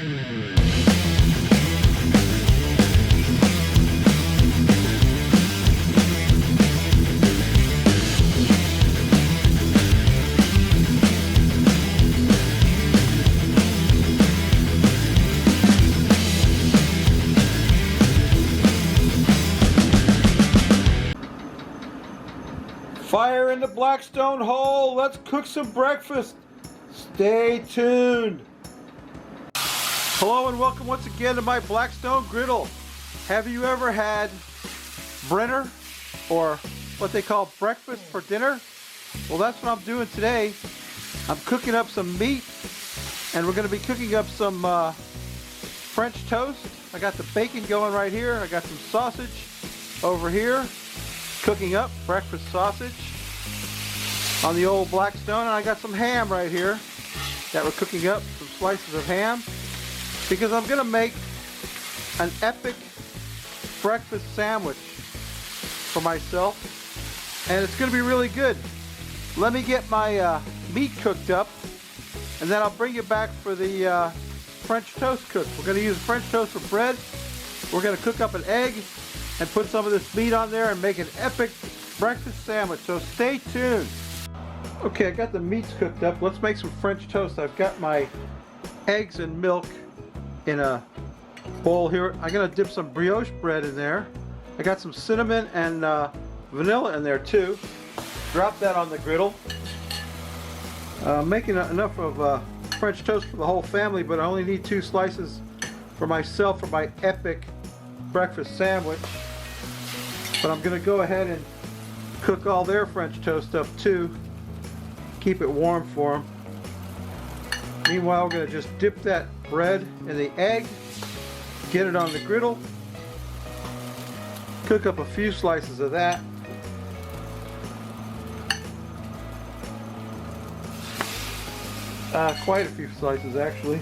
Fire in the Blackstone hole. Let's cook some breakfast. Stay tuned. Hello and welcome once again to my Blackstone griddle. Have you ever had Brenner, or what they call breakfast for dinner? Well, that's what I'm doing today. I'm cooking up some meat, and we're going to be cooking up some French toast. I got the bacon going right here. I got some sausage over here. Cooking up breakfast sausage on the old Blackstone, and I got some ham right here that we're cooking up, some slices of ham, because I'm gonna make an epic breakfast sandwich for myself, and it's gonna be really good. Let me get my meat cooked up, and then I'll bring you back for the French toast cook. We're gonna use French toast for bread. We're gonna cook up an egg and put some of this meat on there and make an epic breakfast sandwich, so stay tuned. Okay, I got the meats cooked up. Let's make some French toast. I've got my eggs and milk in a bowl here. I'm gonna dip some brioche bread in there. I got some cinnamon and vanilla in there too. Drop that on the griddle. Making enough of French toast for the whole family, but I only need 2 slices for myself for my epic breakfast sandwich. But I'm going to go ahead and cook all their French toast up too. Keep it warm for them. Meanwhile, we're going to just dip that bread in the egg, get it on the griddle, cook up a few slices of that. Quite a few slices actually.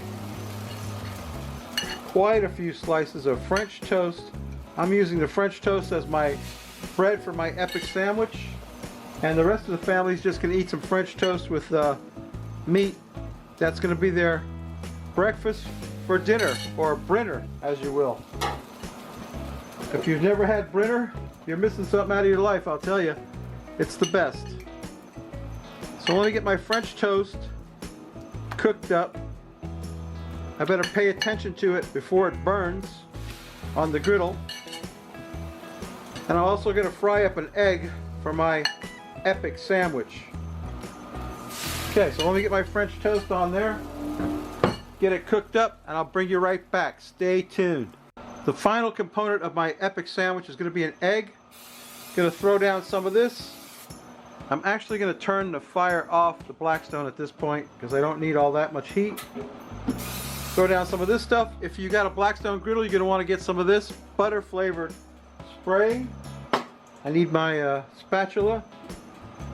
Quite a few slices of French toast. I'm using the French toast as my bread for my epic sandwich, and the rest of the family is just going to eat some French toast with meat. That's going to be their breakfast for dinner, or Brenner as you will. If you've never had Brenner, you're missing something out of your life, I'll tell you. It's the best. So let me get my French toast cooked up. I better pay attention to it before it burns on the griddle. And I'm also going to fry up an egg for my epic sandwich. Okay, so let me get my French toast on there, get it cooked up, and I'll bring you right back. Stay tuned. The final component of my epic sandwich is going to be an egg. Going to throw down some of this. I'm actually going to turn the fire off the Blackstone at this point because I don't need all that much heat. Throw down some of this stuff. If you got a Blackstone griddle, you're going to want to get some of this butter flavored spray. I need my spatula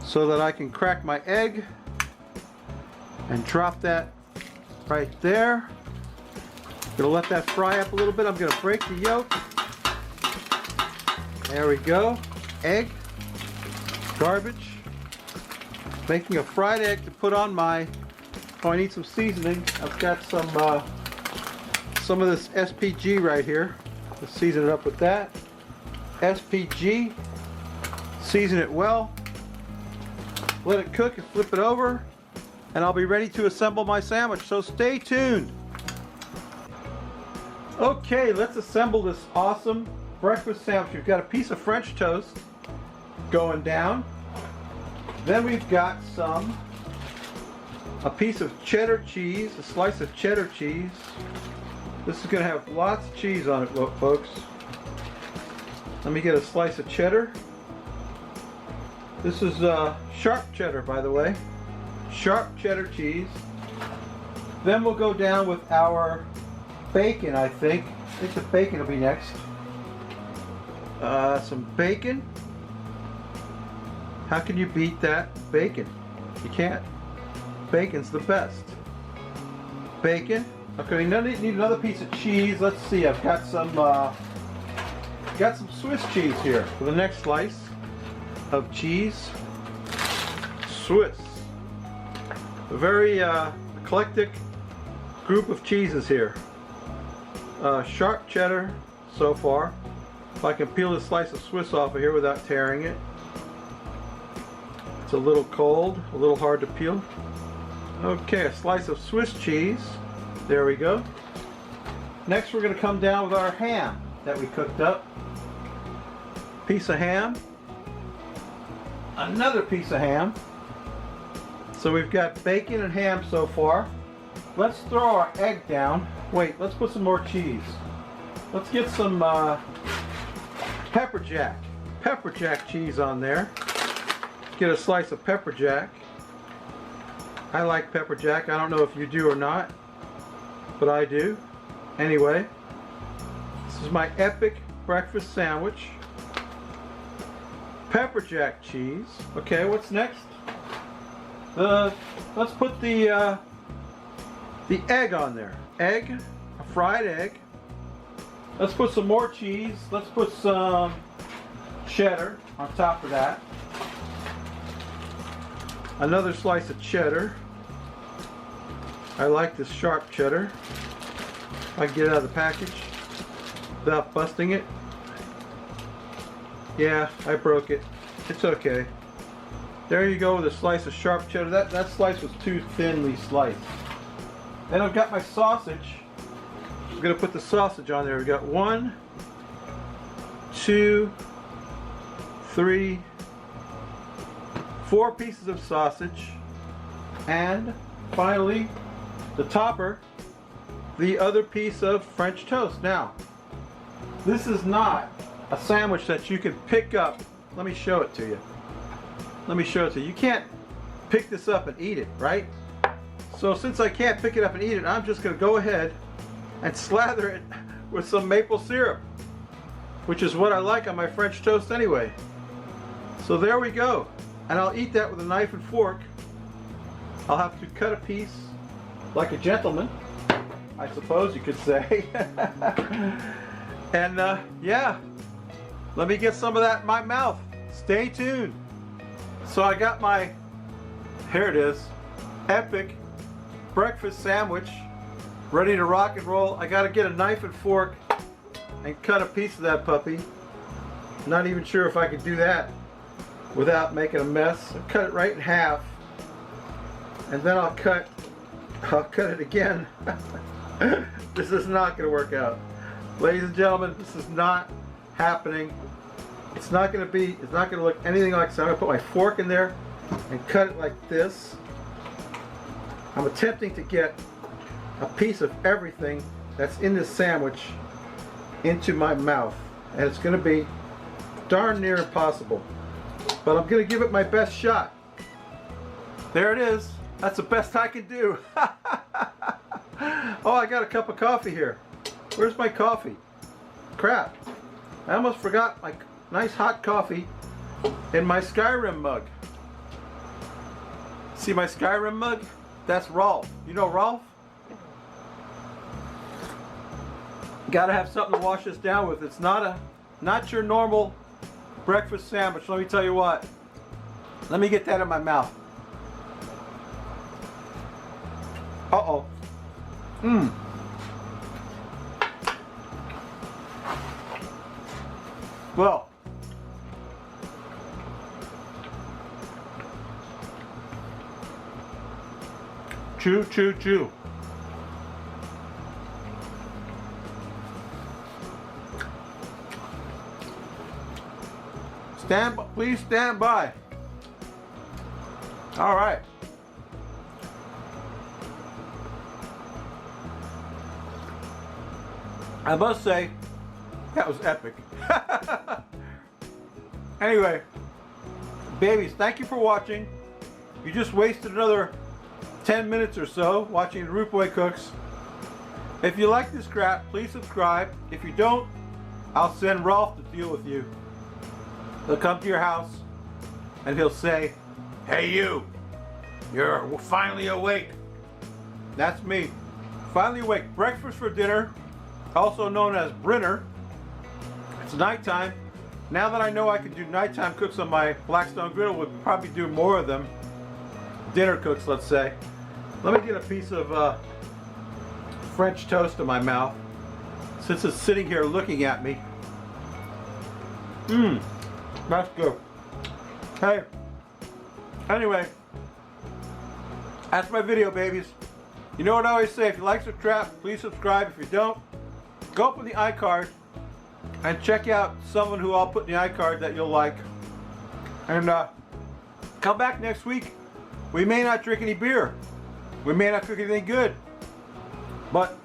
so that I can crack my egg and drop that right there. Gonna let that fry up a little bit. I'm gonna break the yolk. There we go. Egg. Garbage. Making a fried egg to put on my, oh, I need some seasoning. I've got some of this SPG right here. Let's season it up with that. SPG. Season it well. Let it cook and flip it over, and I'll be ready to assemble my sandwich, so stay tuned. Okay, let's assemble this awesome breakfast sandwich. We've got a piece of French toast going down. Then we've got a piece of cheddar cheese, a slice of cheddar cheese. This is going to have lots of cheese on it, look, folks. Let me get a slice of cheddar. This is sharp cheddar, by the way. Sharp cheddar cheese. Then we'll go down with our bacon, I think. I think the bacon will be next. Some bacon. How can you beat that? Bacon. You can't. Bacon's the best. Bacon. Okay, we need another piece of cheese. Let's see, I've got some Swiss cheese here for the next slice of cheese. Swiss. A very eclectic group of cheeses here. sharp cheddar so far. If I can peel this slice of Swiss off of here without tearing it. It's a little cold, a little hard to peel. Okay, a slice of Swiss cheese. There we go. Next we're going to come down with our ham that we cooked up. Piece of ham. Another piece of ham. So we've got bacon and ham so far. Let's throw our egg down. Wait, let's put some more cheese. Let's get some pepper jack cheese on there. Get a slice of pepper jack. I like pepper jack. I don't know if you do or not, but I do. Anyway, this is my epic breakfast sandwich. Pepper jack cheese. Okay, what's next? Let's put the egg on there. Egg, a fried egg. Let's put some more cheese. Let's put some cheddar on top of that. Another slice of cheddar. I like this sharp cheddar. I can get it out of the package without busting it. Yeah, I broke it. It's okay. There you go with a slice of sharp cheddar. That slice was too thinly sliced. Then I've got my sausage. I'm going to put the sausage on there. We've got 1, 2, 3, 4 pieces of sausage. And finally, the topper, the other piece of French toast. Now, this is not a sandwich that you can pick up. Let me show it to you. Let me show it to you. You can't pick this up and eat it, right? So since I can't pick it up and eat it, I'm just going to go ahead and slather it with some maple syrup, which is what I like on my French toast anyway. So there we go. And I'll eat that with a knife and fork. I'll have to cut a piece like a gentleman, I suppose you could say. And yeah, let me get some of that in my mouth. Stay tuned. So I got my, here it is, epic breakfast sandwich ready to rock and roll. I gotta get a knife and fork and cut a piece of that puppy. Not even sure if I could do that without making a mess. I'll cut it right in half, and then I'll cut it again. This is not gonna work out. Ladies and gentlemen, this is not happening. It's not gonna look anything like this. I'm gonna put my fork in there and cut it like this. I'm attempting to get a piece of everything that's in this sandwich into my mouth, and it's going to be darn near impossible, but I'm going to give it my best shot. There it is. That's the best I can do. Oh, I got a cup of coffee here. Where's my coffee? Crap, I almost forgot my nice hot coffee in my Skyrim mug. See my Skyrim mug? That's Rolf. You know Rolf? Gotta have something to wash this down with. It's not your normal breakfast sandwich. Let me tell you what. Let me get that in my mouth. Uh-oh. Well, chew, chew, chew. Please stand by. All right. I must say, that was epic. Anyway, babies, thank you for watching. You just wasted another 10 minutes or so watching Root Boy Cooks. If you like this crap, please subscribe. If you don't, I'll send Rolf to deal with you. He'll come to your house and he'll say, "Hey you, you're finally awake." That's me. Finally awake. Breakfast for dinner, also known as Brinner. It's nighttime. Now that I know I can do nighttime cooks on my Blackstone griddle, we'll probably do more of them. Dinner cooks, let's say. Let me get a piece of French toast in my mouth. since it's sitting here looking at me. Mmm, that's good. Hey, anyway, that's my video, babies. You know what I always say, if you like the trap, please subscribe. If you don't, go up in the iCard and check out someone who I'll put in the iCard that you'll like. And come back next week. We may not drink any beer. We may not cook anything good. But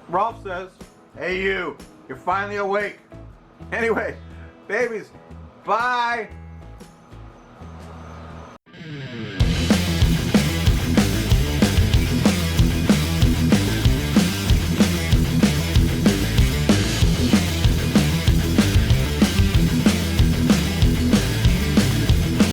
Rolf says, hey you, you're finally awake. Anyway, babies, bye.